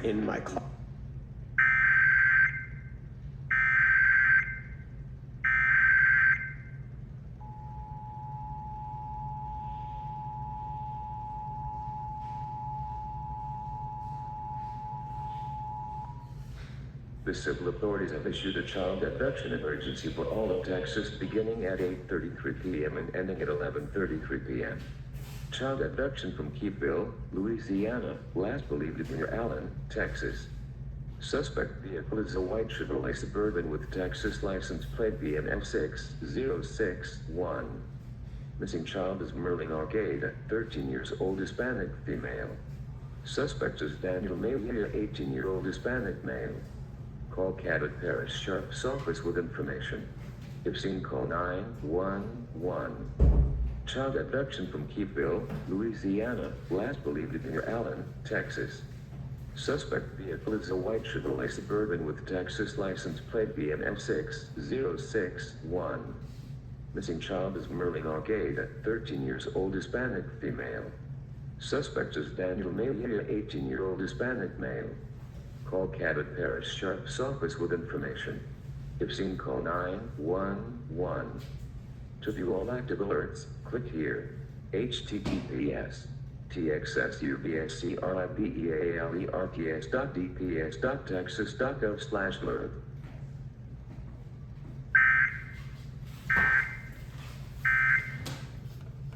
in my class. The civil authorities have issued a child abduction emergency for all of Texas beginning at 8:33 p.m. and ending at 11:33 p.m. Child abduction from Keithville, Louisiana, last believed near Allen, Texas. Suspect vehicle is a white Chevrolet Suburban with Texas license plate BNM6061. Missing child is Merlin Arcade, 13 years old Hispanic female. Suspect is Daniel Mayer, 18-year-old Hispanic male. Call Cabot Parish Sheriff's Office with information. If seen, call 911. Child abduction from Keithville, Louisiana, last believed near Allen, Texas. Suspect vehicle is a white Chevrolet Suburban with Texas license plate BNM6061. Missing child is Merlin Arcade, 13 years old Hispanic female. Suspect is Daniel Mayer, 18-year-old Hispanic male. Call Cabot Parish Sheriff's Office with information. If seen, call 911. To view all active alerts, click here. https txsubscribealerts.dps.texas.gov/alert